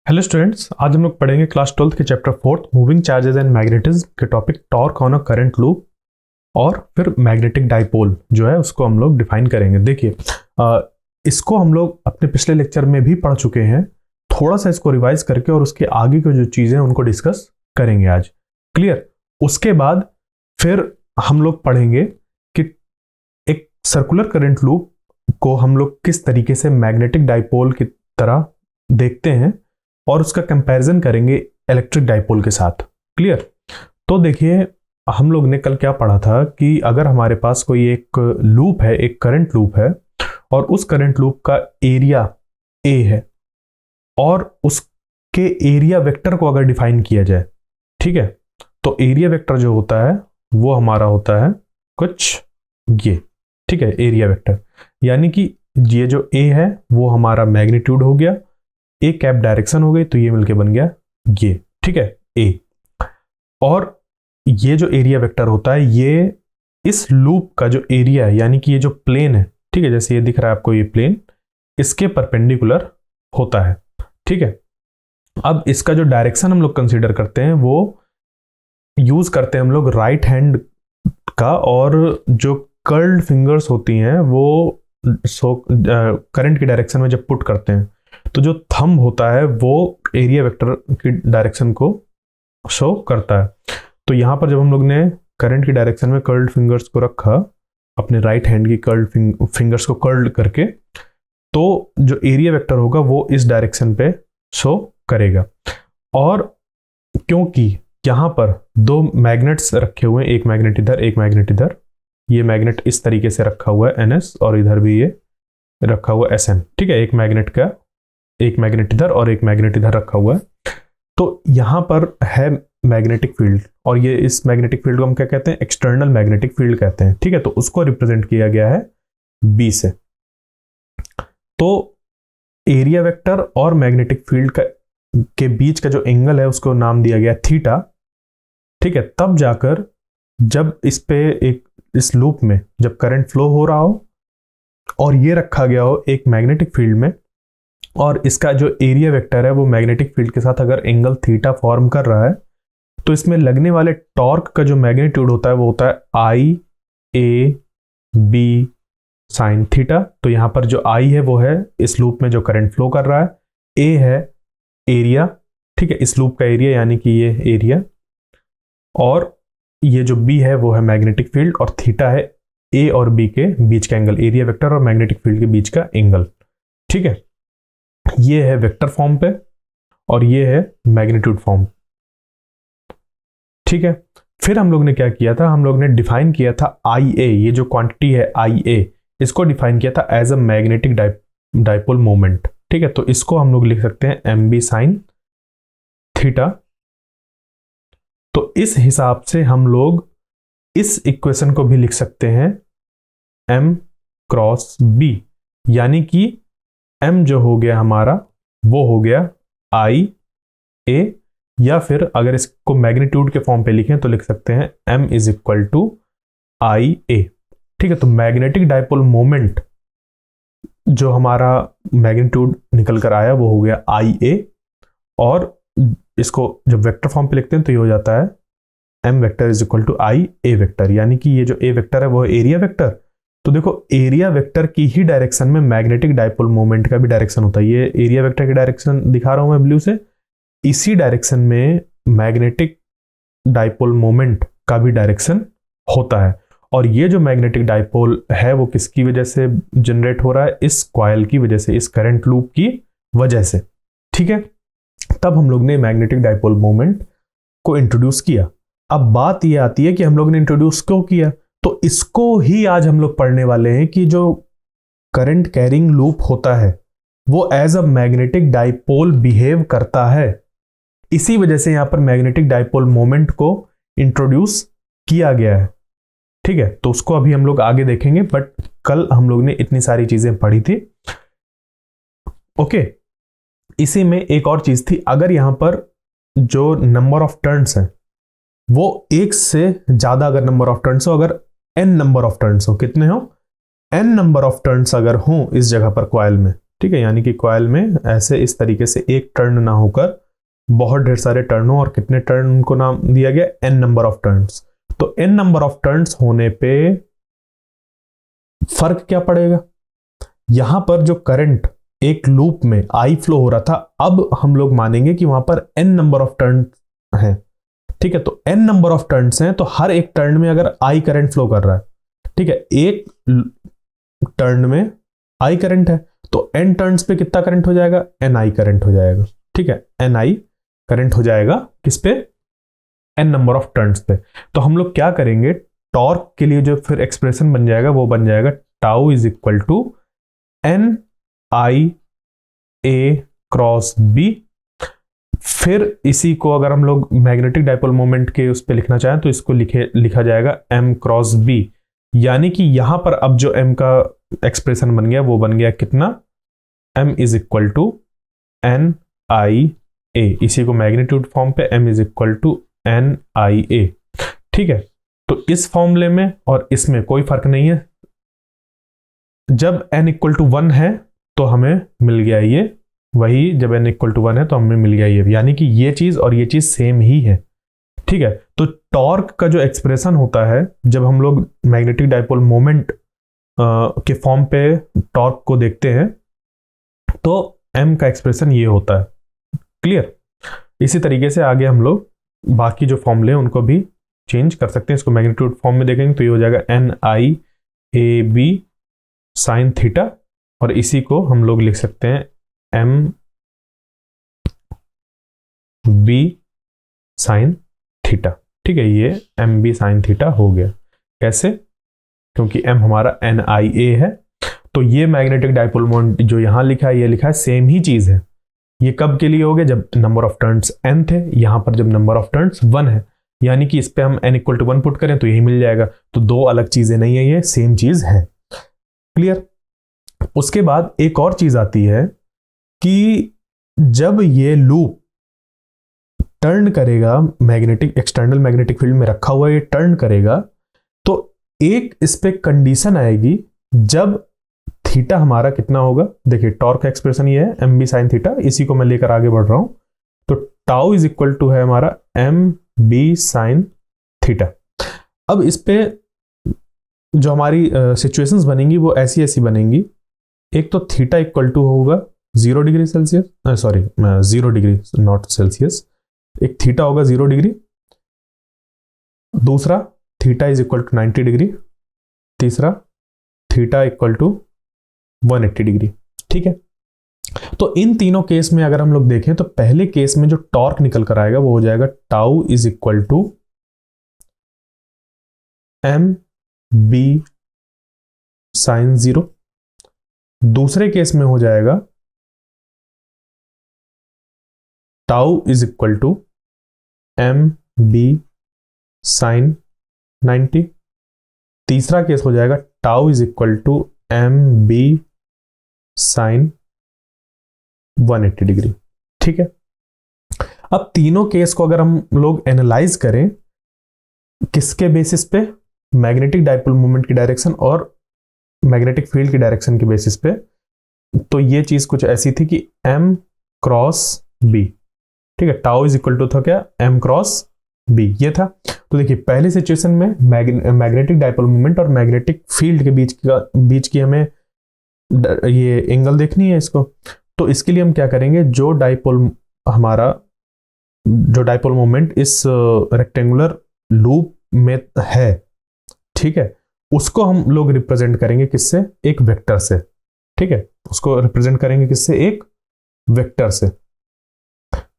Hello students, आज हम लोग पढ़ेंगे क्लास 12th के chapter 4 moving charges and magnetism के topic torque on a current loop और फिर मैग्नेटिक डाइपोल जो है उसको हम लोग डिफाइन करेंगे। देखिए, इसको हम लोग अपने पिछले लेक्चर में भी पढ़ चुके हैं, थोड़ा सा इसको रिवाइज करके और उसके आगे की जो चीजें हैं उनको डिस्कस करेंगे आज। क्लियर? उसके बाद फिर हम लोग पढ़ेंगे कि एक सर्कुलर करंट लूप को हम लोग किस तरीके से मैग्नेटिक डाइपोल की तरह देखते हैं और उसका कंपैरिजन करेंगे इलेक्ट्रिक डाइपोल के साथ। क्लियर? तो देखिए, हम लोग ने कल क्या पढ़ा था कि अगर हमारे पास कोई एक लूप है, एक करंट लूप है और उस करंट लूप का एरिया ए है और उसके एरिया वेक्टर को अगर डिफाइन किया जाए, ठीक है, तो एरिया वेक्टर जो होता है वो हमारा होता है कुछ ये, ठीक है, एरिया वेक्टर। यानी कि ये जो ए है वो हमारा मैग्नीट्यूड हो गया, ए कैप डायरेक्शन हो गई, तो ये मिलके बन गया ये, ठीक है, ए। और ये जो एरिया वेक्टर होता है ये इस लूप का जो एरिया है, यानी कि ये जो प्लेन है, ठीक है, जैसे ये दिख रहा है आपको, ये प्लेन इसके परपेंडिकुलर होता है, ठीक है। अब इसका जो डायरेक्शन हम लोग कंसीडर करते हैं वो यूज करते हैं हम लोग राइट हैंड का, और जो कर्ल्ड फिंगर्स होती हैं वो करंट की डायरेक्शन में जब पुट करते हैं तो जो थंब होता है वो एरिया वेक्टर की डायरेक्शन को शो करता है। तो यहां पर जब हम लोग ने करंट की डायरेक्शन में कर्ल्ड फिंगर्स को रखा, अपने राइट हैंड की कर्ल्ड फिंगर्स को कर्ल्ड करके, तो जो एरिया वेक्टर होगा वो इस डायरेक्शन पे शो करेगा। और क्योंकि यहां पर दो मैग्नेट्स रखे हुए हैं, एक मैग्नेट इधर एक मैग्नेट इधर, ये मैग्नेट इस तरीके से रखा हुआ है NS और इधर भी ये रखा हुआ है SN, ठीक है, एक मैग्नेट इधर और एक मैग्नेट इधर रखा हुआ है। तो यहां पर है मैग्नेटिक फील्ड, और ये इस मैग्नेटिक फील्ड को हम क्या कहते हैं? एक्सटर्नल मैग्नेटिक फील्ड कहते हैं, ठीक है। तो उसको रिप्रेजेंट किया गया है B से। तो एरिया वेक्टर और मैग्नेटिक फील्ड के बीच का जो एंगल है उसको नाम दिया गया थीटा, ठीक है। तब जाकर जब इस लूप में जब करंट फ्लो हो रहा हो और ये रखा गया हो एक मैग्नेटिक फील्ड में, और इसका जो एरिया वेक्टर है वो मैग्नेटिक फील्ड के साथ अगर एंगल थीटा फॉर्म कर रहा है, तो इसमें लगने वाले टॉर्क का जो मैग्नीट्यूड होता है वो होता है IA B साइन थीटा। तो यहां पर जो I है वो है इस लूप में जो करंट फ्लो कर रहा है, A है एरिया, ठीक है, इस लूप का एरिया यानी कि ये एरिया, और ये जो B है वो है मैग्नेटिक फील्ड, और थीटा है A और B के बीच का एंगल, एरिया वेक्टर और मैग्नेटिक फील्ड के बीच का एंगल, ठीक है। ये है वेक्टर फॉर्म पे और ये है मैग्नीट्यूड फॉर्म, ठीक है। फिर हम लोग ने क्या किया था? हम लोग ने डिफाइन किया था IA, ये जो क्वांटिटी है IA, इसको डिफाइन किया था as a magnetic dipole moment, ठीक है। तो इसको हम लोग लिख सकते हैं MB साइन थीटा। तो इस हिसाब से हम लोग इस इक्वेशन को भी लिख सकते हैं M क्रॉस B, यानी कि M जो हो गया हमारा वो हो गया IA, या फिर अगर इसको मैग्नीट्यूड के फॉर्म पे लिखें तो लिख सकते हैं M is equal to IA, ठीक है। तो मैग्नेटिक डाइपोल मोमेंट जो हमारा मैग्नीट्यूड निकल कर आया वो हो गया IA, और इसको जब वेक्टर फॉर्म पे लिखते हैं तो ये हो जाता है M vector is equal to IA vector, यानी कि ये जो A वेक्टर है वो है एरिया वेक्टर। तो देखो, एरिया वेक्टर की ही डायरेक्शन में मैग्नेटिक डाइपोल मोमेंट का भी डायरेक्शन होता है। ये एरिया वेक्टर की डायरेक्शन दिखा रहा हूं मैं ब्लू से, इसी डायरेक्शन में मैग्नेटिक डाइपोल मोमेंट का भी डायरेक्शन होता है। और ये जो मैग्नेटिक डाइपोल है वो किसकी वजह से जनरेट हो रहा है? इस कॉइल की वजह से, इस करंट लूप की वजह से, ठीक है। तब हम लोग ने मैग्नेटिक डाइपोल मोमेंट को इंट्रोड्यूस किया। अब बात ये आती है कि हम लोग ने इंट्रोड्यूस क्यों किया, तो इसको ही आज हम लोग पढ़ने वाले हैं कि जो करंट कैरिंग लूप होता है वो as a magnetic dipole behave करता है। इसी वजह से यहां पर मैग्नेटिक डाइपोल मोमेंट को इंट्रोड्यूस किया गया है, ठीक है। तो उसको अभी हम लोग आगे देखेंगे, बट कल हम लोग ने इतनी सारी चीजें पढ़ी थी, ओके। इसी में एक और चीज थी, अगर यहां पर जो नंबर ऑफ टर्न्स है वो एक से ज्यादा अगर नंबर ऑफ टर्न्स हो, अगर n नंबर ऑफ टर्न्स हो, कितने हो? n नंबर ऑफ टर्न्स अगर हो इस जगह पर कॉइल में, ठीक है, यानी कि कॉइल में ऐसे इस तरीके से एक टर्न ना होकर बहुत ढेर सारे टर्न हो, और कितने टर्न उनको नाम दिया गया, n नंबर ऑफ टर्न्स। तो n नंबर ऑफ टर्न्स होने पे फर्क क्या पड़ेगा, यहां पर जो करंट एक लूप में आई फ्लो हो रहा था, अब हम लोग मानेंगे कि वहां पर n नंबर ऑफ टर्न है। ठीक है, तो n नंबर ऑफ टर्न्स हैं, तो हर एक टर्न में अगर I करंट फ्लो कर रहा है, ठीक है, एक टर्न में I करंट है, तो n टर्न्स पे कितना करंट हो जाएगा, ni करंट हो जाएगा। ठीक है, ni करंट हो जाएगा किस पे, n नंबर ऑफ टर्न्स पे। तो हम लोग क्या करेंगे, टॉर्क के लिए जो फिर एक्सप्रेशन बन जाएगा वो बन जाएगा tau is equal to N I A cross B. फिर इसी को अगर हम लोग मैग्नेटिक डाइपोल मोमेंट के उस पर लिखना चाहें तो इसको लिखा जाएगा m क्रॉस b, यानी कि यहां पर अब जो m का एक्सप्रेशन बन गया वो बन गया कितना, m is equal to N I A, इसी को मैग्नीट्यूड फॉर्म पे m is equal to N I A. ठीक है, तो इस फॉर्मूले में और इसमें कोई फर्क नहीं है, जब n इक्वल टू 1 है तो हमें मिल गया ये, वही जब n इक्वल टू 1 है तो हमें मिल गया ये, यानी कि ये चीज और ये चीज सेम ही है। ठीक है, तो टॉर्क का जो एक्सप्रेशन होता है जब हम लोग मैग्नेटिक डाइपोल मोमेंट के फॉर्म पे टॉर्क को देखते हैं तो m का एक्सप्रेशन ये होता है। क्लियर, इसी तरीके से आगे हम लोग बाकी जो फॉर्मूले हैं उनको भी चेंज कर सकते हैं। इसको मैग्नीट्यूड फॉर्म में देखेंगे तो ये हो जाएगा N I A B sine theta, और इसी को हम लोग लिख सकते हैं एम बी साइन थीटा। ठीक है, ये एम बी साइन थीटा हो गया। कैसे, क्योंकि m हमारा एन आई ए है, तो ये मैग्नेटिक डाइपोल मोमेंट जो यहां लिखा है ये लिखा है सेम ही चीज है। ये कब के लिए हो गया, जब नंबर ऑफ टर्न्स n थे, यहां पर जब नंबर ऑफ टर्न्स 1 है, यानी कि इस पे हम n इक्वल टू 1 पुट करें तो यही मिल जाएगा। तो दो अलग चीजें नहीं है, ये सेम चीज है। क्लियर, उसके बाद एक और चीज आती है कि जब ये लूप टर्न करेगा, मैग्नेटिक एक्सटर्नल मैग्नेटिक फील्ड में रखा हुआ ये टर्न करेगा, तो एक इस पे कंडीशन आएगी जब थीटा हमारा कितना होगा। देखिए टॉर्क का एक्सप्रेशन ये है एम बी साइन थीटा, इसी को मैं लेकर आगे बढ़ रहा हूं। तो टाउ इज इक्वल टू है हमारा एम बी साइन थीटा। अब इस पे जो हमारी सिचुएशंस बनेंगी वो ऐसी ऐसी बनेंगी, एक तो थीटा इक्वल टू होगा 0 degree Celsius, sorry 0 degree not Celsius, एक थीटा होगा 0 डिग्री, दूसरा theta is equal to 90 degree, तीसरा थीटा इक्वल टू 180 डिग्री। ठीक है, तो इन तीनों केस में अगर हम लोग देखें तो पहले केस में जो टॉर्क निकल कर आएगा वो हो जाएगा tau is equal to M B sine 0। दूसरे केस में हो जाएगा tau is equal to M B sine 90। तीसरा केस हो जाएगा tau is equal to M B sine 180 degree. ठीक है, अब तीनों केस को अगर हम लोग एनालाइज करें किसके बेसिस पे, मैग्नेटिक डाइपोल मोमेंट की डायरेक्शन और मैग्नेटिक फील्ड की डायरेक्शन के बेसिस पे, तो ये चीज कुछ ऐसी थी कि m क्रॉस b। ठीक है, टाउ इज इक्वल टू था क्या, m क्रॉस b, ये था। तो देखिए पहली सिचुएशन में मैग्नेटिक डाइपोल मोमेंट और मैग्नेटिक फील्ड के बीच की हमें ये एंगल देखनी है इसको। तो इसके लिए हम क्या करेंगे, जो डाइपोल मोमेंट इस रेक्टेंगुलर लूप में है, ठीक है, उसको हम लोग रिप्रेजेंट करेंगे किससे, एक वेक्टर से। ठीक है, उसको रिप्रेजेंट करेंगे किससे, एक वेक्टर से।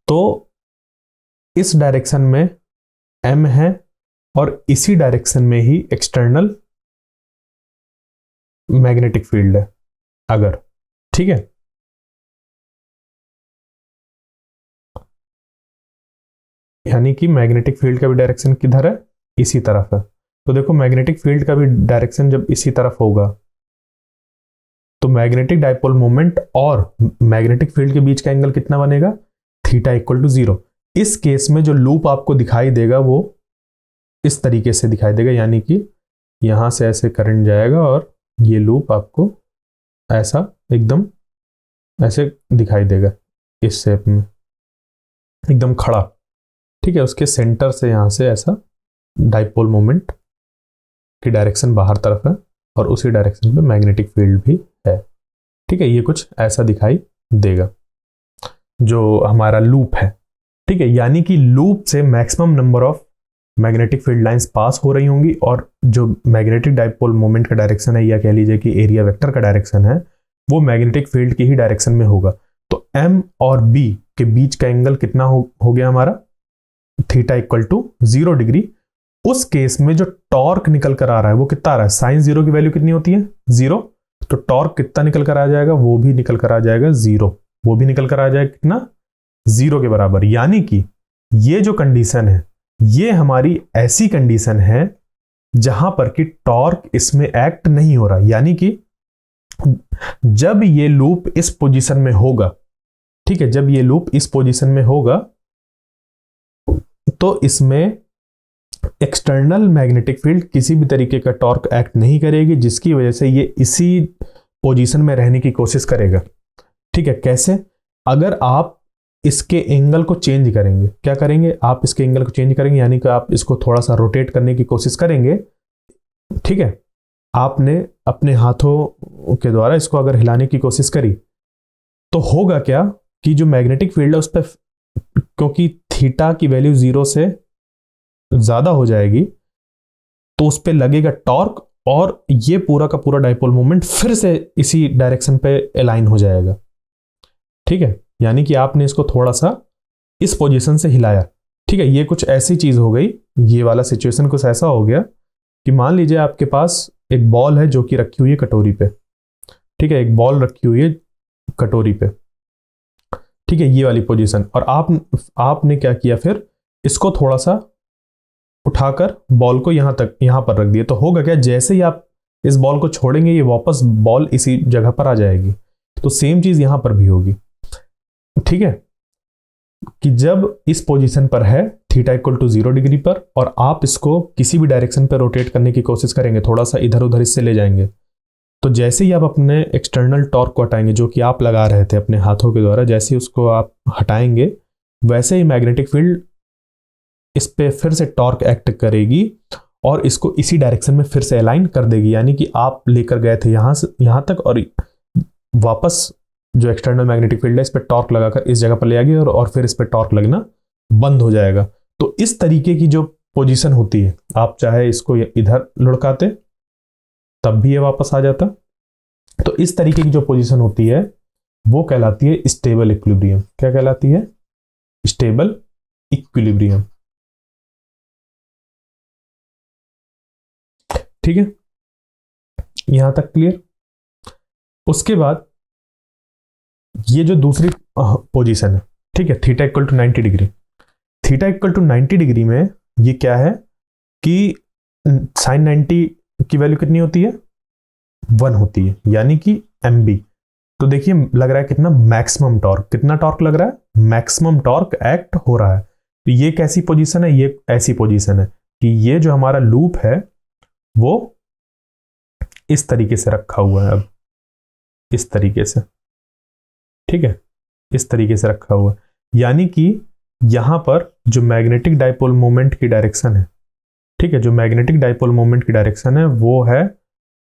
तो इस डायरेक्शन में m है और इसी डायरेक्शन में ही एक्सटर्नल मैग्नेटिक फील्ड है अगर, ठीक है। यानी कि मैग्नेटिक फील्ड का भी डायरेक्शन किधर है, इसी तरफ है। तो देखो मैग्नेटिक फील्ड का भी डायरेक्शन जब इसी तरफ होगा तो मैग्नेटिक डाइपोल मोमेंट और मैग्नेटिक फील्ड के बीच का एंगल कितना बनेगा, थीटा इक्वल टू 0। इस केस में जो लूप आपको दिखाई देगा वो इस तरीके से दिखाई देगा, यानी कि यहां से ऐसे करंट जाएगा और ये लूप आपको ऐसा एकदम ऐसे दिखाई देगा इस शेप में, एकदम खड़ा। ठीक है, उसके सेंटर से यहाँ से ऐसा डाइपोल मोमेंट की डायरेक्शन बाहर तरफ है और उसी डायरेक्शन पे मैग्नेटिक फील्ड भी है। ठीक है, ये कुछ ऐसा दिखाई देगा जो हमारा लूप है। ठीक है, यानी कि लूप से maximum number of magnetic field lines pass हो रही होंगी और जो मैग्नेटिक डाइपोल मोमेंट का डायरेक्शन है, या कह लीजिए कि एरिया वेक्टर का डायरेक्शन है, वो मैग्नेटिक फील्ड की ही डायरेक्शन में होगा। तो एम और बी के बीच का एंगल कितना हो गया हमारा, थीटा इक्वल टू 0 डिग्री। उस केस में जो टॉर्क निकल कर आ रहा है वो कितना आ रहा है, साइन 0 की वैल्यू कितनी होती है, 0। तो टॉर्क कितना निकल कर आ जाएगा, वो भी निकल कर आ जाएगा 0, वो भी निकल कर आ जाएगा कितना, 0 के बराबर। यानी कि ये जो कंडीशन है, ये हमारी ऐसी कंडीशन है जहां पर कि टॉर्क इसमें एक्ट नहीं हो रहा। यानी कि जब ये लूप इस पोजीशन में होगा, ठीक है, जब ये लूप इस पोजीशन में होगा तो इसमें एक्सटर्नल मैग्नेटिक फील्ड किसी भी तरीके का टॉर्क एक्ट नहीं करेगी, जिसकी वजह से ये इसी पोजीशन में रहने की कोशिश करेगा। ठीक है, कैसे, अगर आप इसके एंगल को चेंज करेंगे, क्या करेंगे, आप इसके एंगल को चेंज करेंगे, यानी कि आप इसको थोड़ा सा रोटेट करने की कोशिश करेंगे। ठीक है, आपने अपने हाथों के द्वारा इसको अगर हिलाने की कोशिश करी तो होगा क्या कि जो मैग्नेटिक फील्ड है उस पर, क्योंकि थीटा की वैल्यू 0 से ज्यादा हो जाएगी तो उस पर लगेगा टॉर्क और ये पूरा का पूरा डाइपोल मोमेंट फिर से इसी डायरेक्शन पे अलाइन हो जाएगा। ठीक है, यानी कि आपने इसको थोड़ा सा इस पोजीशन से हिलाया। ठीक है, ये कुछ ऐसी चीज हो गई, ये वाला सिचुएशन कुछ ऐसा हो गया कि मान लीजिए आपके पास एक बॉल है जो कि रखी हुई है कटोरी पे। ठीक है, एक बॉल रखी हुई है कटोरी पे। ठीक है, ये वाली पोजीशन, और आपने क्या किया, फिर इसको थोड़ा सा उठाकर बॉल को यहां पर रख दिया। तो होगा क्या, जैसे ही आप इस बॉल को छोड़ेंगे ये वापस बॉल इसी जगह पर आ जाएगी। तो सेम चीज यहां पर भी होगी। ठीक है, कि जब इस पोजीशन पर है थीटा इक्वल टू 0 डिग्री पर और आप इसको किसी भी डायरेक्शन पर रोटेट करने की कोशिश करेंगे, थोड़ा सा इधर उधर इससे ले जाएंगे, तो जैसे ही आप अपने एक्सटर्नल टॉर्क को हटाएंगे जो कि आप लगा रहे थे अपने हाथों के द्वारा, जैसे ही उसको आप हटाएंगे वैसे ही मैग्नेटिक फील्ड इस पे फिर से टॉर्क एक्ट करेगी और इसको इसी डायरेक्शन में फिर से अलाइन कर देगी। यानी कि आप लेकर गए थे यहां से यहां तक और वापस जो एक्सटर्नल मैग्नेटिक फील्ड है इस पे टॉर्क लगाकर इस जगह पर ले आएगी और फिर इस पे टॉर्क लगना बंद हो जाएगा। तो इस तरीके की जो पोजीशन होती है, आप चाहे इसको इधर लुढ़काते तब भी ये वापस आ जाता। तो इस तरीके की जो पोजीशन होती है वो कहलाती है स्टेबल इक्विलिब्रियम। क्या कहलाती है, स्टेबल इक्विलिब्रियम। ठीक है, यहां तक क्लियर। उसके बाद ये जो दूसरी पोजीशन है, ठीक है, theta equal to 90 degree. Theta equal to 90 degree में ये क्या है कि साइन 90 की वैल्यू कितनी होती है, 1 होती है, यानी कि mb। तो देखिए लग रहा है कितना मैक्सिमम टॉर्क, कितना टॉर्क लग रहा है, मैक्सिमम टॉर्क एक्ट हो रहा है। तो ये कैसी पोजीशन है, ये ऐसी पोजीशन है कि ये जो हमारा लूप है वो इस तरीके से रखा हुआ है, अब इस तरीके से, ठीक है, इस तरीके से रखा हुआ है। यानी कि यहां पर जो मैग्नेटिक डाइपोल मोमेंट की डायरेक्शन है, ठीक है, जो मैग्नेटिक डाइपोल मोमेंट की डायरेक्शन है वो है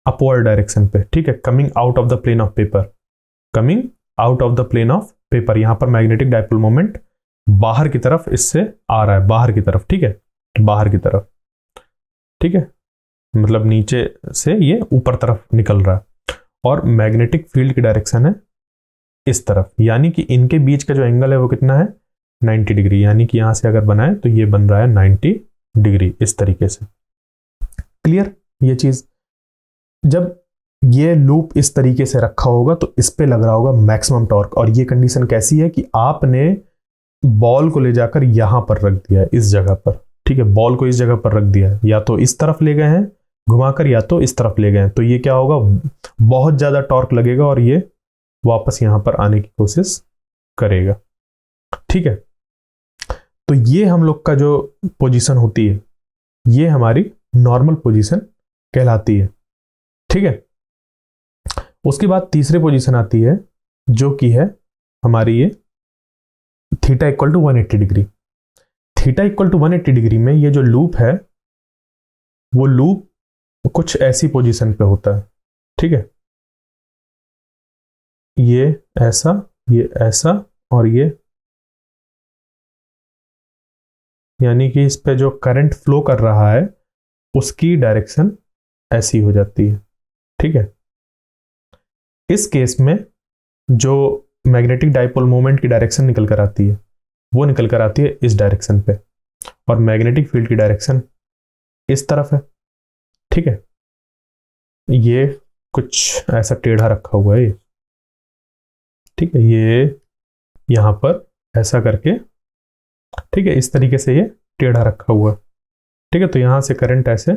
अपवर्ड डायरेक्शन पे। ठीक है, coming out of the plane of paper, coming out of the plane of paper. यहां पर मैग्नेटिक डाइपोल मोमेंट बाहर की तरफ इससे आ रहा है, बाहर की तरफ, ठीक है, बाहर की तरफ, ठीक है, मतलब नीचे से ये ऊपर तरफ निकल रहा है और मैग्नेटिक फील्ड की डायरेक्शन है इस तरफ। यानी कि इनके बीच का जो एंगल है वो कितना है, 90 डिग्री। यानी कि यहां से अगर बनाए तो ये बन रहा है 90 डिग्री इस तरीके से। क्लियर ये चीज। जब ये लूप इस तरीके से रखा होगा तो इस पे लग रहा होगा मैक्सिमम टॉर्क। और ये कंडीशन कैसी है कि आपने बॉल को ले जाकर यहां पर रख दिया है, इस जगह पर, ठीक है, बॉल को इस जगह पर रख दिया है, या तो इस तरफ ले गए हैं घुमाकर या तो इस तरफ ले गए हैं। तो ये क्या होगा, बहुत ज्यादा टॉर्क लगेगा और ये वापस यहां पर आने की कोशिश करेगा। ठीक है, तो ये हम लोग का जो पोजीशन होती है ये हमारी नॉर्मल पोजीशन कहलाती है। ठीक है, उसके बाद तीसरी पोजीशन आती है जो कि है हमारी ये theta equal to 180 degree. Theta equal to 180 degree में ये जो लूप है वो लूप कुछ ऐसी पोजीशन पे होता है, ठीक है, ये ऐसा और ये, यानी कि इस पे जो करंट फ्लो कर रहा है उसकी डायरेक्शन ऐसी हो जाती है, ठीक है। इस केस में जो मैग्नेटिक डाइपोल मोमेंट की डायरेक्शन निकल कर आती है वो निकल कर आती है इस डायरेक्शन पे, और मैग्नेटिक फील्ड की डायरेक्शन इस तरफ है, ठीक है। ये कुछ ऐसा टेढ़ा रखा हुआ है, ठीक है, ये यहां पर ऐसा करके, ठीक है, इस तरीके से ये टेढ़ा रखा हुआ है, ठीक है। तो यहां से करंट ऐसे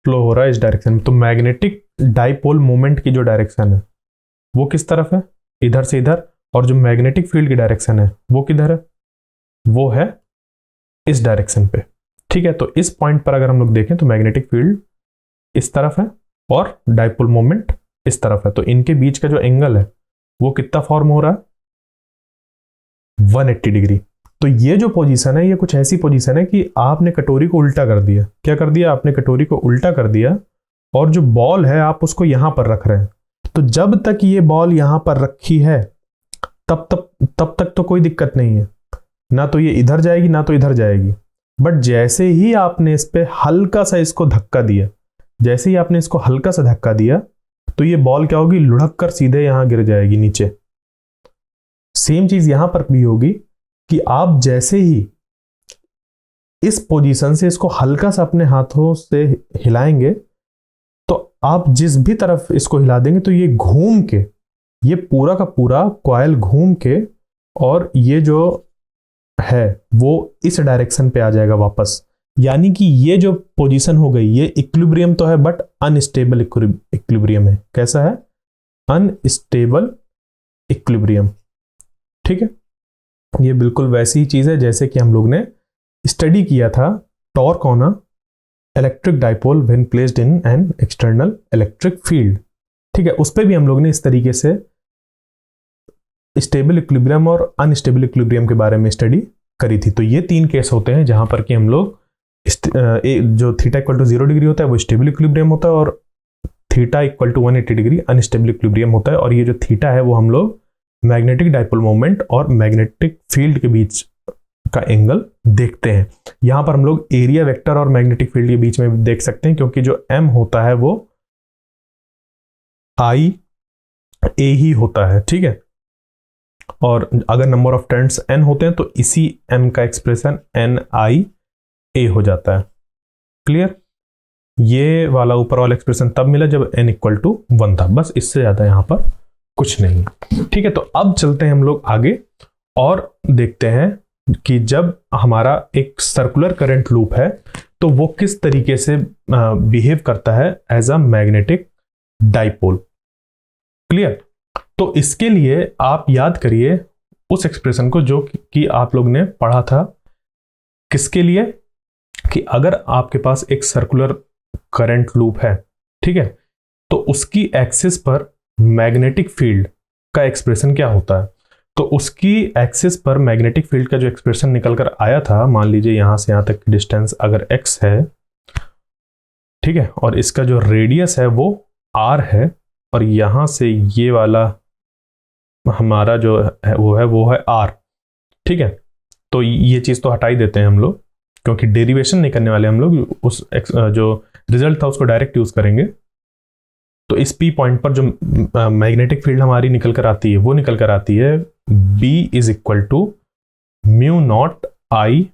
फ्लो हो रहा है इस डायरेक्शन में। तो मैग्नेटिक डाइपोल मोमेंट की जो डायरेक्शन है वो किस तरफ है, इधर से इधर, और जो मैग्नेटिक फील्ड की डायरेक्शन है वो किधर है, वो है इस डायरेक्शन पे, ठीक है। तो इस पॉइंट पर अगर हम लोग देखें तो मैग्नेटिक फील्ड इस तरफ है और डाइपोल मोमेंट इस तरफ है, तो इनके बीच का जो एंगल है वो कितना फॉर्म हो रहा है, 180 डिग्री। तो ये जो पोजीशन है ये कुछ ऐसी पोजीशन है कि आपने कटोरी को उल्टा कर दिया। क्या कर दिया आपने, कटोरी को उल्टा कर दिया, और जो बॉल है आप उसको यहां पर रख रहे हैं। तो जब तक ये बॉल यहां पर रखी है तब तक तो कोई दिक्कत नहीं है, ना तो ये इधर जाएगी ना तो इधर जाएगी। बट जैसे ही आपने इस पे हल्का सा इसको धक्का दिया, जैसे ही आपने इसको हल्का सा धक्का दिया, तो ये बॉल क्या होगी, लुढ़क कर सीधे यहां गिर जाएगी नीचे। सेम चीज यहां पर भी होगी कि आप जैसे ही इस पोजीशन से इसको हल्का सा अपने हाथों से हिलाएंगे, तो आप जिस भी तरफ इसको हिला देंगे तो ये घूम के, ये पूरा का पूरा कॉइल घूम के, और ये जो है वो इस डायरेक्शन पे आ जाएगा वापस। यानी कि ये जो पोजीशन हो गई ये इक्विलिब्रियम तो है बट अनस्टेबल इक्विलिब्रियम है। कैसा है, अनस्टेबल इक्विलिब्रियम, ठीक है। ये बिल्कुल वैसी ही चीज है जैसे कि हम लोग ने स्टडी किया था torque on a electric dipole when placed in an external electric field, ठीक है। उस पर भी हम लोग ने इस तरीके से स्टेबल इक्विलिब्रियम और अनस्टेबल इक्विलिब्रियम के बारे में स्टडी करी थी। तो ये 3 केस होते हैं जहां पर कि हम लोग जो थीटा इक्वल टू 0 डिग्री होता है वो स्टेबल इक्विलिब्रियम होता है, और theta equal to 180 degree unstable equilibrium होता है। और ये जो थीटा है वो हम लोग मैग्नेटिक डाइपोल मोमेंट और मैग्नेटिक फील्ड के बीच का एंगल देखते हैं। यहां पर हम लोग एरिया वेक्टर और मैग्नेटिक फील्ड के बीच में देख सकते हैं, क्योंकि जो m होता है वो I a ही होता है, ठीक है। और अगर नंबर ऑफ टर्न्स n होते हैं तो इसी m का एक्सप्रेशन NIA हो जाता है। क्लियर, ये वाला ऊपर वाला एक्सप्रेशन तब मिला जब n इक्वल टू 1 था, बस इससे ज्यादा यहां पर कुछ नहीं, ठीक है। तो अब चलते हैं हम लोग आगे और देखते हैं कि जब हमारा एक सर्कुलर करंट लूप है तो वो किस तरीके से बिहेव करता है as a magnetic dipole. Clear, तो इसके लिए आप याद करिए उस एक्सप्रेशन को जो कि आप लोग ने पढ़ा था। किसके लिए, कि अगर आपके पास एक सर्कुलर करंट लूप है, ठीक है, तो उसकी एक्सिस पर मैग्नेटिक फील्ड का एक्सप्रेशन क्या होता है। तो उसकी एक्सिस पर मैग्नेटिक फील्ड का जो एक्सप्रेशन निकल कर आया था, मान लीजिए यहां से यहां तक की डिस्टेंस अगर x है, ठीक है, और इसका जो रेडियस है वो r है, और यहां से ये वाला हमारा जो है वो है r, ठीक है। तो ये चीज तो हटा ही देते हैं हम लोग, क्योंकि डेरिवेशन नहीं करने वाले हम लोग, उस जो रिजल्ट था उसको डायरेक्ट यूज करेंगे। तो इस P पॉइंट पर जो मैग्नेटिक फील्ड हमारी निकल कर आती है वो निकल कर आती है B is equal to mu naught I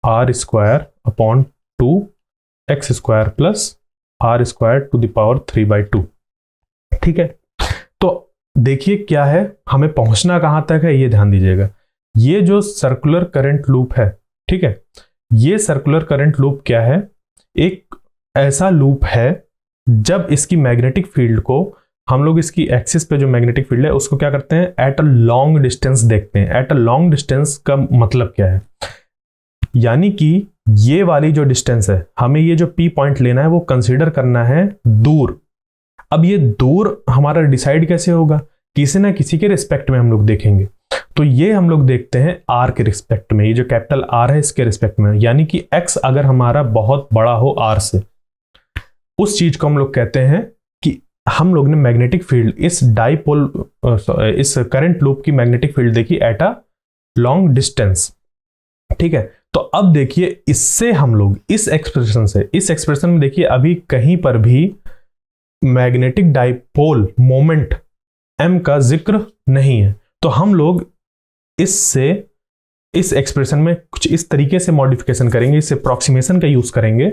R square upon 2 x square plus R square to the power 3/2, ठीक है। तो देखिए क्या है, हमें पहुंचना कहां तक है ये ध्यान दीजिएगा। ये जो सर्कुलर करंट लूप है, ठीक है, ये सर्कुलर करंट लूप क्या है, एक ऐसा लूप है जब इसकी मैग्नेटिक फील्ड को हम लोग इसकी एक्सिस पे जो मैग्नेटिक फील्ड है उसको क्या करते हैं, एट अ लॉन्ग डिस्टेंस देखते हैं। एट अ लॉन्ग डिस्टेंस का मतलब क्या है, यानी कि ये वाली जो डिस्टेंस है, हमें ये जो P पॉइंट लेना है वो कंसीडर करना है दूर। अब ये दूर हमारा डिसाइड कैसे होगा किसी ना किसी के रिस्पेक्ट में हम लोग देखेंगे। तो ये हम लोग देखते हैं आर के रिस्पेक्ट में, ये जो कैपिटल आर है इसके रिस्पेक्ट में, यानी कि एक्स अगर हमारा बहुत बड़ा हो आर से, उस चीज को हम लोग कहते हैं कि हम लोग ने मैग्नेटिक फील्ड इस डाइपोल इस करंट लूप की मैग्नेटिक फील्ड देखी एट अ लॉन्ग डिस्टेंस। ठीक है, तो अब देखिए इससे हम लोग इस एक्सप्रेशन में देखिए अभी कहीं पर भी मैग्नेटिक डाइपोल मोमेंट m का जिक्र नहीं है। तो हम लोग इससे इस एक्सप्रेशन में कुछ इस तरीके से मॉडिफिकेशन करेंगे, इस अप्रॉक्सीमेशन का यूज करेंगे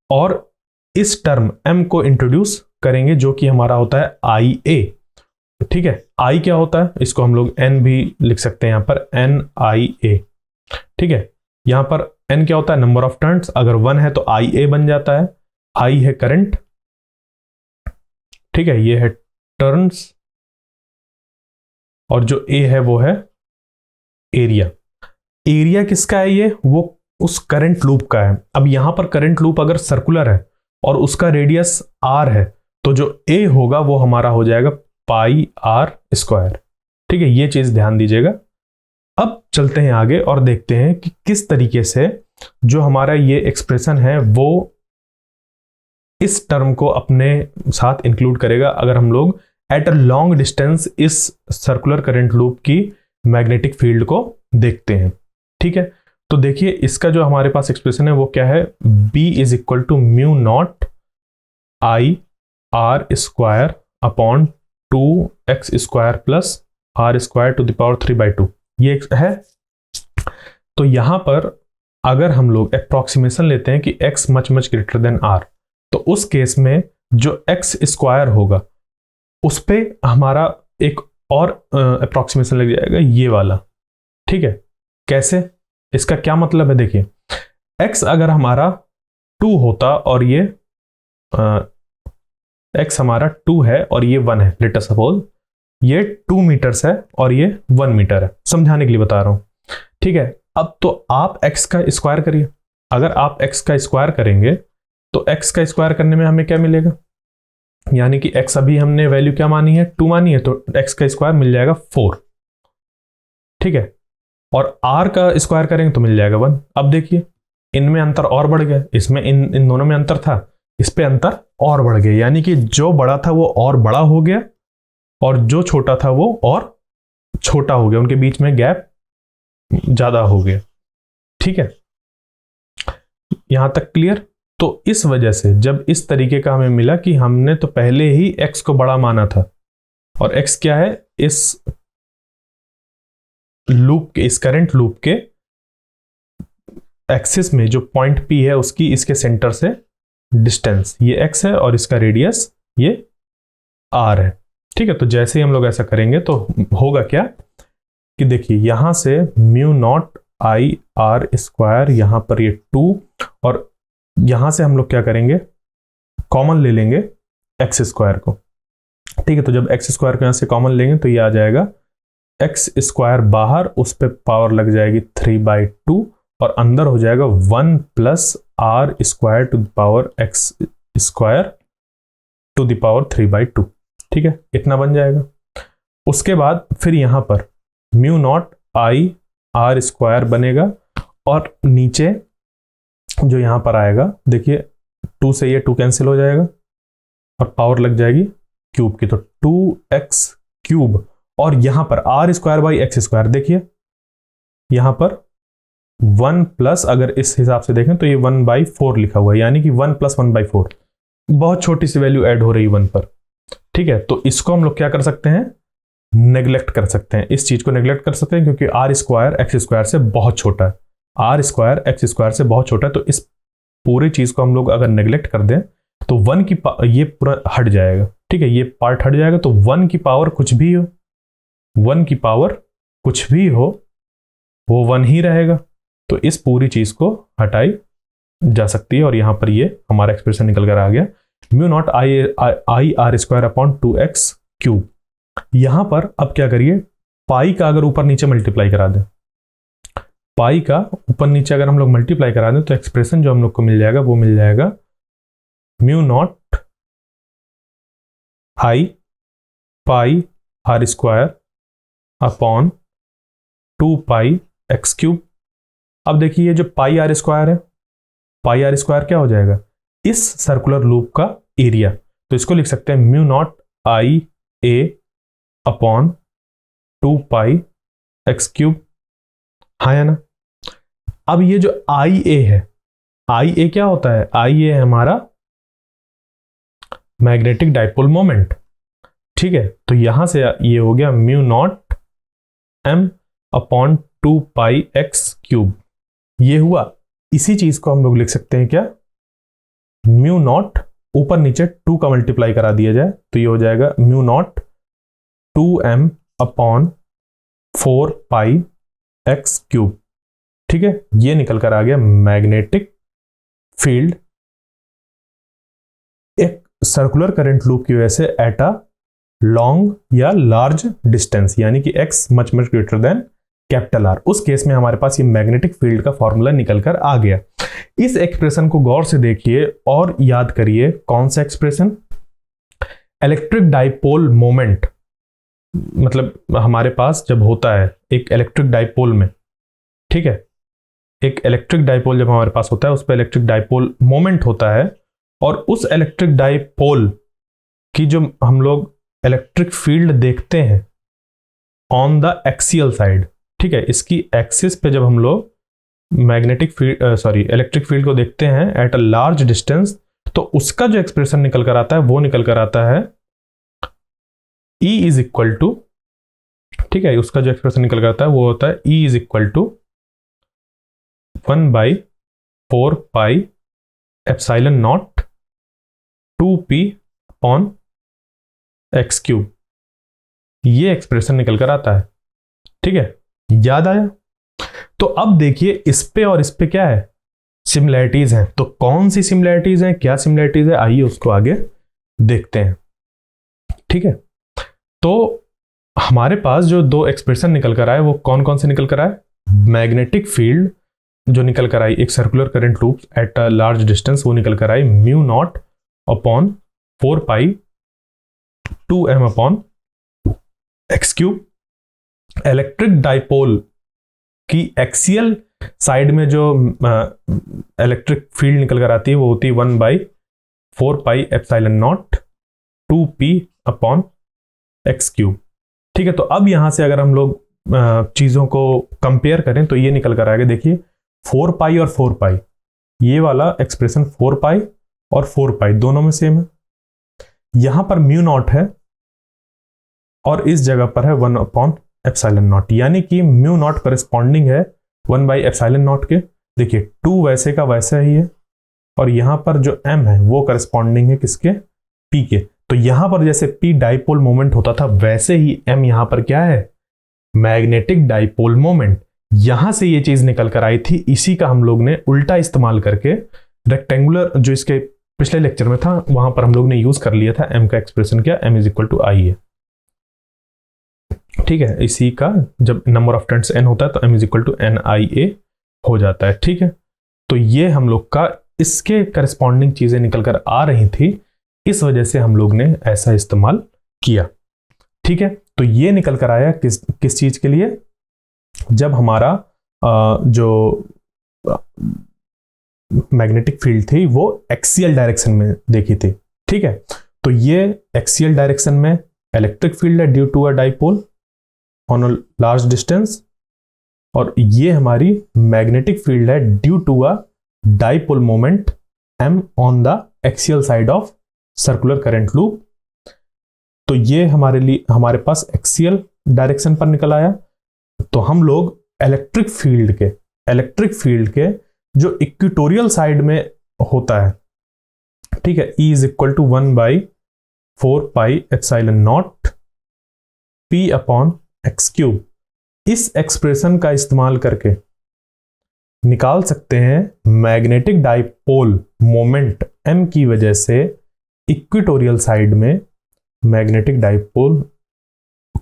और इस टर्म m को इंट्रोड्यूस करेंगे जो कि हमारा होता है IA। ठीक है, I क्या होता है, इसको हम लोग n भी लिख सकते हैं यहां पर NIA। ठीक है, यहां पर n क्या होता है, नंबर ऑफ टर्न्स, अगर 1 है तो IA बन जाता है। I है करंट, ठीक है, ये है टर्न्स, और जो A है वो है एरिया। एरिया किसका है, ये वो उस करंट लूप का है। अब यहां पर करंट लूप अगर सर्कुलर है और उसका रेडियस r है, तो जो A होगा वो हमारा हो जाएगा पाई r स्क्वायर। ठीक है, ये चीज ध्यान दीजिएगा। अब चलते हैं आगे और देखते हैं कि किस तरीके से जो हमारा ये एक्सप्रेशन है वो इस टर्म को अपने साथ इंक्लूड करेगा अगर हम लोग एट अ लॉन्ग डिस्टेंस इस सर्कुलर करंट लूप की मैग्नेटिक फील्ड को देखते हैं। ठीक है, तो देखिए इसका जो हमारे पास एक्सप्रेशन है वो क्या है, B is equal to mu naught I R square upon 2x square plus R square to the power 3/2, ये है। तो यहां पर अगर हम लोग अप्रॉक्सीमेशन लेते हैं कि x much much greater than r, तो उस केस में जो x स्क्वायर होगा उस पे हमारा एक और अप्रॉक्सीमेशन लग जाएगा, ये वाला। ठीक है, कैसे, इसका क्या मतलब है, देखिए x अगर हमारा 2 होता और ये x हमारा 2 है और ये 1 है, लेट अस सपोज ये 2 मीटर्स है और ये 1 मीटर है, समझाने के लिए बता रहा हूं। ठीक है, अब तो आप x का स्क्वायर करिए। अगर आप x का स्क्वायर करेंगे तो x का स्क्वायर करने में हमें क्या मिलेगा, यानी कि x अभी हमने वैल्यू क्या मानी है, 2 मानी है, तो x का स्क्वायर मिल जाएगा 4। ठीक है, और r का स्क्वायर करेंगे तो मिल जाएगा 1। अब देखिए इनमें अंतर और बढ़ गया, इसमें इन दोनों में अंतर था, इस पे अंतर और बढ़ गया, यानी कि जो बड़ा था वो और बड़ा हो गया और जो छोटा था वो और छोटा हो गया, उनके बीच में गैप ज्यादा हो गया। ठीक है, यहां तक क्लियर। तो इस वजह से जब इस तरीके का हमें मिला कि हमने तो पहले ही x को बड़ा माना था, और x क्या है, इस लूप के, इस करंट लूप के एक्सिस में जो पॉइंट P है उसकी इसके सेंटर से डिस्टेंस ये x है और इसका रेडियस ये r है। ठीक है, तो जैसे ही हम लोग ऐसा करेंगे तो होगा क्या कि देखिए यहां से mu naught I R square, यहां पर ये 2, और यहां से हम लोग क्या करेंगे, कॉमन ले लेंगे एक्स स्क्वायर को। ठीक है, तो जब एक्स स्क्वायर को यहां से कॉमन लेंगे तो ये आ जाएगा एक्स स्क्वायर बाहर, उस पर पावर लग जाएगी 3/2 और अंदर हो जाएगा 1 plus R square to the power x square to the power 3/2। ठीक है, इतना बन जाएगा। उसके बाद फिर यहां पर mu naught I R square बनेगा और नीचे जो यहां पर आएगा देखिए 2 से ये 2 कैंसिल हो जाएगा और पावर लग जाएगी क्यूब की, तो 2x क्यूब, और यहां पर R square by x square, देखिए यहां पर 1 प्लस, अगर इस हिसाब से देखें तो ये 1/4 लिखा हुआ है, यानी कि 1 प्लस 1/4, बहुत छोटी सी वैल्यू ऐड हो रही है 1 पर। ठीक है, तो इसको हम लोग क्या कर सकते हैं, नेग्लेक्ट कर सकते हैं, इस चीज को नेग्लेक्ट कर सकते हैं क्योंकि R स्क्वायर एक्स स्क्वायर से बहुत छोटा है, R स्क्वायर एक्स स्क्वायर से बहुत छोटा है। तो इस पूरी चीज को हम लोग अगर नेग्लेक्ट कर दें तो 1 की ये पूरा हट जाएगा। ठीक है, ये पार्ट हट जाएगा, तो 1 की पावर कुछ भी हो, 1 की पावर कुछ भी हो वो 1 ही रहेगा। तो इस पूरी चीज को हटाई जा सकती है और यहां पर ये हमारा एक्सप्रेशन निकल कर आ गया, mu naught I R square upon 2x cube. यहां पर अब क्या करिए, पाई का अगर ऊपर नीचे मल्टीप्लाई करा दें, पाई का ऊपर नीचे अगर हम लोग मल्टीप्लाई करा दें तो एक्सप्रेशन जो हम लोग को मिल जाएगा वो मिल जाएगा mu naught I pi R square upon 2 pi x cube. अब देखिए ये जो पाई आर स्क्वायर है, पाई आर स्क्वायर क्या हो जाएगा, इस सर्कुलर लूप का एरिया। तो इसको लिख सकते हैं म्यू नॉट आई ए अपॉन 2 पाई एक्स क्यूब। हाँ या ना। अब ये जो आई ए है, आई ए क्या होता है, आई ए है हमारा मैग्नेटिक डाइपोल मोमेंट। ठीक है, तो यहां से ये हो गया mu naught M upon 2 pi x cube. ये हुआ। इसी चीज को हम लोग लिख सकते हैं क्या, म्यू नॉट ऊपर नीचे 2 का मल्टीप्लाई करा दिया जाए तो ये हो जाएगा mu not 2m upon 4 pi x cube. ठीक है, ये निकल कर आ गया मैग्नेटिक फील्ड एक सर्कुलर करंट लूप की वजह से एट अ लॉन्ग या लार्ज डिस्टेंस, यानी कि x much much greater than capital R. उस केस में हमारे पास ये मैग्नेटिक फील्ड का फॉर्मूला निकल कर आ गया। इस एक्सप्रेशन को गौर से देखिए और याद करिए। कौन सा एक्सप्रेशन, इलेक्ट्रिक डाइपोल मोमेंट। मतलब हमारे पास जब होता है एक इलेक्ट्रिक डाइपोल में, ठीक है, एक इलेक्ट्रिक डाइपोल जब हमारे पास होता है उस पर इलेक्ट्रिक डाइपोल मोमेंट होता है, और उस इलेक्ट्रिक डाइपोल की जो हम लोग इलेक्ट्रिक फील्ड देखते हैं ऑन द एक्सियल साइड, ठीक है, इसकी एक्सिस पे जब हम लोग मैग्नेटिक फील्ड इलेक्ट्रिक फील्ड को देखते हैं एट अ लार्ज डिस्टेंस, तो उसका जो एक्सप्रेशन निकल कर आता है वो निकल कर आता है E इज इक्वल टू, ठीक है, उसका जो एक्सप्रेशन निकल कर आता है वो होता है E is equal to 1/4 pi epsilon naught 2p upon x cube. ये एक्सप्रेशन निकल कर आता है। ठीक है, याद आया। तो अब देखिए इस पे और इस पे क्या है, सिमिलैरिटीज हैं। तो कौन सी सिमिलैरिटीज हैं, क्या सिमिलैरिटीज है, आइए उसको आगे देखते हैं। ठीक है, तो हमारे पास जो दो एक्सप्रेशन निकल कर आए वो कौन कौन से निकल कर आए, मैग्नेटिक फील्ड जो निकल कर आई एक circular current loop at a large distance, वो निकल कर आई म्यू नॉट अपॉन 4 पाई 2m upon x cube. Electric dipole की एक्सियल साइड में जो इलेक्ट्रिक फील्ड निकल कर आती है वो होती है 1/4 pi epsilon naught 2p upon x cube. ठीक है, तो अब यहां से अगर हम लोग चीजों को कंपेयर करें तो ये निकल कर आएगा, देखिए 4 पाई और 4 पाई, ये वाला एक्सप्रेशन 4 पाई और 4 पाई दोनों में सेम है। यहां पर म्यू नॉट है और इस जगह पर है 1 अपॉन एप्सिलॉन नॉट, यानी कि म्यू नॉट करस्पॉन्डिंग है 1/एप्सिलॉन नॉट के। देखिए 2 वैसे का वैसा ही है, और यहां पर जो m है वो करस्पॉन्डिंग है किसके, p के। तो यहां पर जैसे p डाइपोल मोमेंट होता था वैसे ही m यहां पर क्या है, मैग्नेटिक डाइपोल मोमेंट। यहां से ये चीज निकल कर आई थी, इसी का हम लोग ने उल्टा इस्तेमाल करके रेक्टेंगुलर जो इसके पिछले लेक्चर में था वहां पर हम लोग ने यूज कर लिया था m का एक्सप्रेशन क्या, m इज इक्वल टू आई है। ठीक है, इसी का जब नंबर ऑफ टर्न्स n होता है तो m is equal to N I A हो जाता है। ठीक है, तो ये हम लोग का इसके करस्पॉन्डिंग चीजें निकल कर आ रही थी, इस वजह से हम लोग ने ऐसा इस्तेमाल किया। ठीक है, तो ये निकल कर आया किस चीज के लिए, जब हमारा जो मैग्नेटिक फील्ड थी वो एक्सियल डायरेक्शन में देखी थी। ठीक है, तो ये एक्सियल डायरेक्शन में इलेक्ट्रिक फील्ड है due to a dipole on a large distance, और ये हमारी मैग्नेटिक फील्ड है due to a dipole moment m on the axial side of circular current loop. तो ये हमारे पास एक्सियल डायरेक्शन पर निकल आया। तो हम लोग इलेक्ट्रिक फील्ड के जो इक्वेटोरियल साइड में होता है, ठीक है, E is equal to 1/4 pi epsilon naught p upon x cube, इस एक्सप्रेशन का इस्तेमाल करके निकाल सकते हैं मैग्नेटिक डाइपोल मोमेंट m की वजह से इक्वेटोरियल साइड में मैग्नेटिक डाइपोल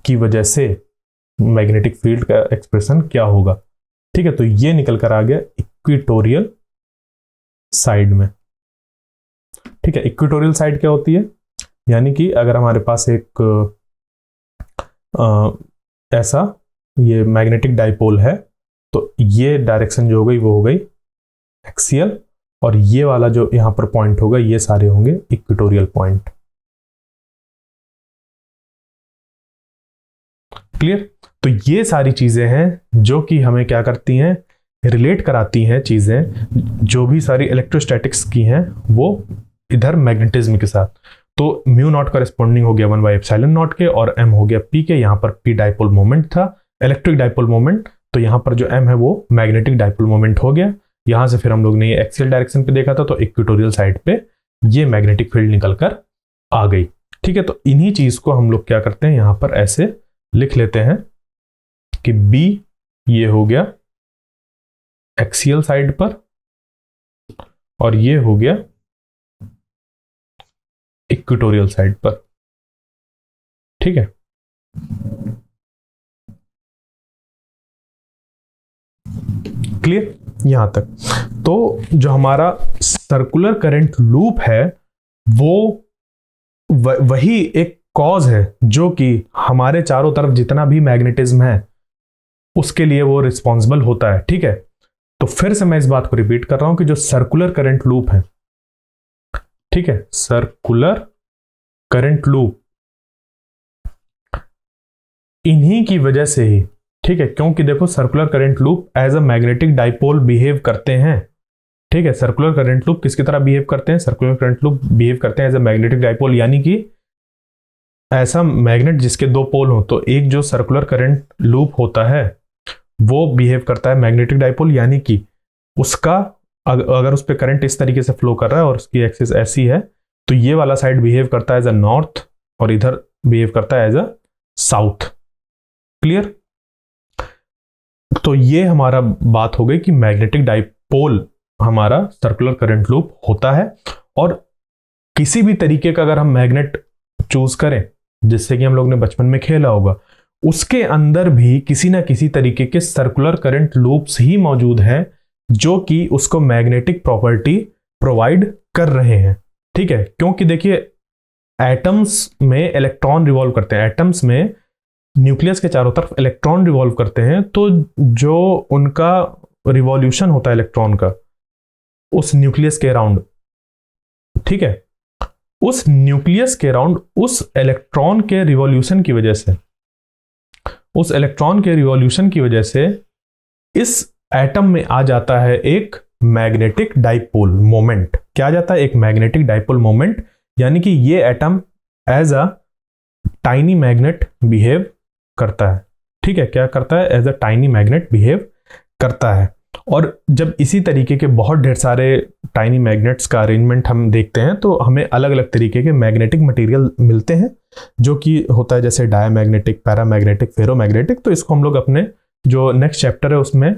की वजह से मैग्नेटिक फील्ड का एक्सप्रेशन क्या होगा। ठीक है, तो ये निकल कर आ गया इक्वेटोरियल साइड में। ठीक है, इक्वेटोरियल साइड क्या होती है, यानी कि अगर हमारे पास एक ऐसा ये मैग्नेटिक डाइपोल है, तो ये डायरेक्शन जो हो गई वो हो गई एक्सियल, और ये वाला जो यहां पर पॉइंट होगा ये सारे होंगे इक्वेटोरियल पॉइंट। क्लियर? तो ये सारी चीजें हैं जो कि हमें क्या करती हैं, रिलेट कराती हैं चीजें, जो भी सारी इलेक्ट्रोस्टैटिक्स की हैं वो इधर मैग्नेटिज्म के साथ। तो म्यू नॉट कॉरेस्पॉन्डिंग हो गया 1/ε0 के, और m हो गया p के। यहाँ पर p डाइपोल मोमेंट था, इलेक्ट्रिक डाइपोल मोमेंट, तो यहाँ पर जो m है वो मैग्नेटिक डाइपोल मोमेंट हो गया। यहाँ से फिर हम लोग ने ये एक्सियल डायरेक्शन पे देखा था, तो इक्वेटोरियल साइड पे ये मैग्नेटिक फील्ड निकल कर आ गई। ठीक है, तो इन्हीं चीज को हम लोग क्या करते हैं, यहाँ पर ऐसे लिख लेते हैं कि b ये हो गया एक्सियल साइड पर, और ये हो गया इक्वेटोरियल साइड पर। ठीक है, क्लियर यहां तक? तो जो हमारा सर्कुलर करंट लूप है वो वही एक कॉज है जो कि हमारे चारों तरफ जितना भी मैग्नेटिज्म है उसके लिए वो रिस्पॉन्सिबल होता है। ठीक है, तो फिर से मैं इस बात को रिपीट कर रहा हूं कि जो सर्कुलर करंट लूप है, ठीक है, सर्कुलर करंट लूप इन्हीं की वजह से ही, ठीक है, क्योंकि देखो circular current loop as a magnetic dipole behave करते हैं। ठीक है, सर्कुलर करंट लूप किसकी तरह बिहेव करते हैं, सर्कुलर करंट लूप बिहेव करते हैं एज अ मैग्नेटिक डाइपोल, यानी कि ऐसा मैग्नेट जिसके दो पोल हो। तो एक जो सर्कुलर करंट लूप होता है वो बिहेव करता है मैग्नेटिक डाइपोल, यानी कि उसका अगर उस पर करंट इस तरीके से फ्लो कर रहा है और उसकी एक्सिस ऐसी है, तो ये वाला साइड बिहेव करता है एज अ नॉर्थ और इधर बिहेव करता है एज अ साउथ। क्लियर? तो ये हमारा बात हो गई कि मैग्नेटिक डाइपोल हमारा सर्कुलर करंट लूप होता है, और किसी भी तरीके का अगर हम मैग्नेट चूज करें, जिससे कि हम लोग ने बचपन में खेला होगा, उसके अंदर भी किसी ना किसी तरीके के सर्कुलर करंट लूप्स ही मौजूद हैं जो कि उसको मैग्नेटिक प्रॉपर्टी प्रोवाइड कर रहे हैं। ठीक है, क्योंकि देखिए एटम्स में इलेक्ट्रॉन रिवॉल्व करते हैं, एटम्स में न्यूक्लियस के चारों तरफ इलेक्ट्रॉन रिवॉल्व करते हैं, तो जो उनका रिवॉल्यूशन होता है इलेक्ट्रॉन का उस न्यूक्लियस के अराउंड, ठीक है, उस न्यूक्लियस के अराउंड उस इलेक्ट्रॉन के रिवॉल्यूशन की वजह से, उस इलेक्ट्रॉन के रिवॉल्यूशन की वजह से इस एटम में आ जाता है एक मैग्नेटिक डाइपोल मोमेंट। क्या आ जाता है? एक मैग्नेटिक डाइपोल मोमेंट, यानी कि ये atom as a tiny magnet behave करता है। ठीक है, क्या करता है? As a tiny magnet behave करता है। और जब इसी तरीके के बहुत ढेर सारे टाइनी मैग्नेट्स का अरेंजमेंट हम देखते हैं तो हमें अलग अलग तरीके के मैग्नेटिक मटेरियल मिलते हैं, जो कि होता है जैसे डायमैग्नेटिक, पैरामैग्नेटिक, फेरोमैग्नेटिक। तो इसको हम लोग अपने जो नेक्स्ट चैप्टर है उसमें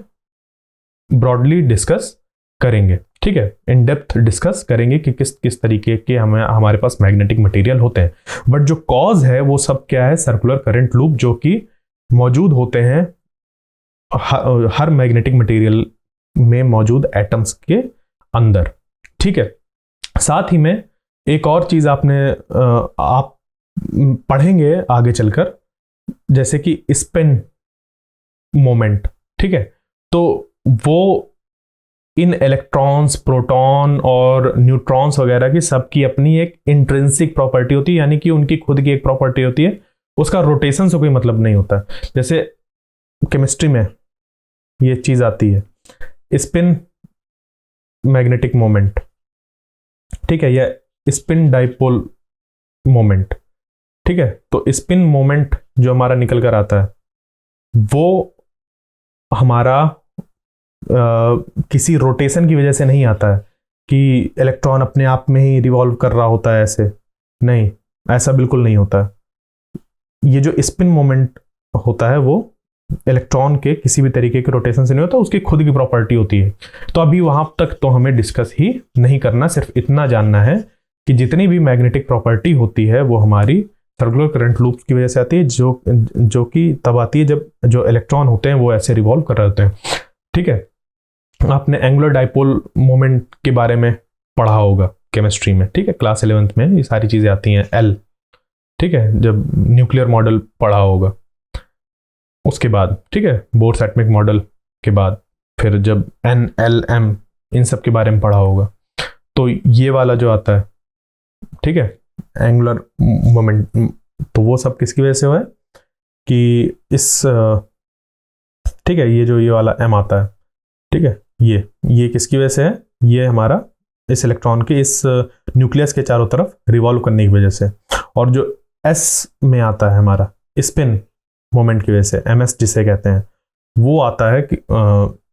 ब्रॉडली डिस्कस करेंगे। ठीक है, इन डेप्थ डिस्कस करेंगे कि किस किस तरीके के हमारे पास मैग्नेटिक मटेरियल होते हैं। बट जो कॉज है वो सब क्या है? सर्कुलर करंट लूप, जो कि मौजूद होते हैं हर मैग्नेटिक मटेरियल में मौजूद एटम्स के अंदर। ठीक है, साथ ही में एक और चीज आप पढ़ेंगे आगे चलकर, जैसे कि स्पिन मोमेंट। ठीक है, तो वो इन इलेक्ट्रॉन्स, प्रोटॉन और न्यूट्रॉन्स वगैरह की सबकी अपनी एक इंट्रिंसिक प्रॉपर्टी होती है, यानी कि उनकी खुद की एक प्रॉपर्टी होती है, उसका रोटेशन से कोई मतलब नहीं होता। जैसे केमिस्ट्री में ये चीज आती है स्पिन मैग्नेटिक मोमेंट, ठीक है, या स्पिन डाइपोल मोमेंट। ठीक है, तो स्पिन मोमेंट जो हमारा निकल कर आता है वो हमारा किसी रोटेशन की वजह से नहीं आता है कि इलेक्ट्रॉन अपने आप में ही रिवॉल्व कर रहा होता है, ऐसे नहीं, ऐसा बिल्कुल नहीं होता है। ये जो स्पिन मोमेंट होता है वो इलेक्ट्रॉन के किसी भी तरीके के रोटेशन से नहीं होता, उसकी खुद की प्रॉपर्टी होती है। तो अभी वहां तक तो हमें डिस्कस ही नहीं करना, सिर्फ इतना जानना है कि जितनी भी मैग्नेटिक प्रॉपर्टी होती है वो हमारी सर्कुलर करंट लूप की वजह से आती है, जो कि तब आती है जब जो इलेक्ट्रॉन होते हैं वो ऐसे रिवॉल्व कर रहे होते हैं। ठीक है, आपने एंगुलर डाइपोल मोमेंट के बारे में पढ़ा होगा केमिस्ट्री में। ठीक है, क्लास 11th में ये सारी चीजें आती हैं। एल, ठीक है, जब न्यूक्लियर मॉडल पढ़ा होगा। उसके बाद, ठीक है, बोर्स एटमिक मॉडल के बाद फिर जब NLM इन सब के बारे में पढ़ा होगा, तो ये वाला जो आता है, ठीक है, एंगुलर मोमेंट, तो वो सब किसकी वजह से हुआ है कि इस, ठीक है, ये वाला M आता है, ठीक है, ये किसकी वजह से है, ये हमारा इस इलेक्ट्रॉन के इस न्यूक्लियस के चारों तरफ रिवॉल्व करने की वजह से। और जो S में आता है हमारा स्पिन मोमेंट की वजह से, MS जिसे कहते हैं, वो आता है कि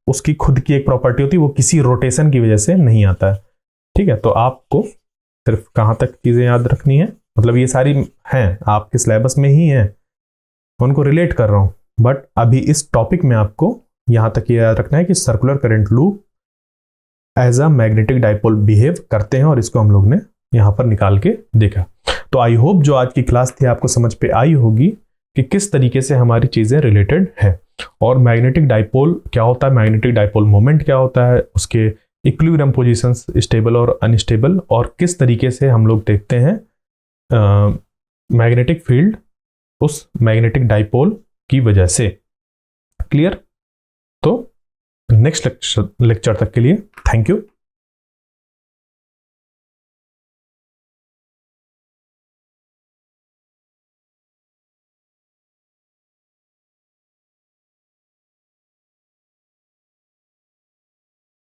उसकी खुद की एक प्रॉपर्टी होती है, वो किसी रोटेशन की वजह से नहीं आता है, ठीक है। तो आपको सिर्फ कहाँ तक चीज़ें याद रखनी है, मतलब ये सारी हैं आपके सिलेबस में ही हैं, उनको रिलेट कर रहा हूँ, बट अभी इस टॉपिक में आपको यहाँ तक ये याद रखना है कि circular current loop as a magnetic dipole behave करते हैं, और इसको हम लोग ने यहाँ पर निकाल के देखा। तो आई होप जो आज की क्लास थी आपको समझ पे आई होगी कि किस तरीके से हमारी चीज़ें रिलेटेड है, और मैग्नेटिक डाइपोल क्या होता है, मैग्नेटिक डाइपोल मोमेंट क्या होता है, उसके इक्विलिब्रियम पोजीशंस स्टेबल और अनस्टेबल, और किस तरीके से हम लोग देखते हैं मैग्नेटिक फील्ड उस मैग्नेटिक डाइपोल की वजह से। क्लियर? तो नेक्स्ट लेक्चर तक के लिए थैंक यू।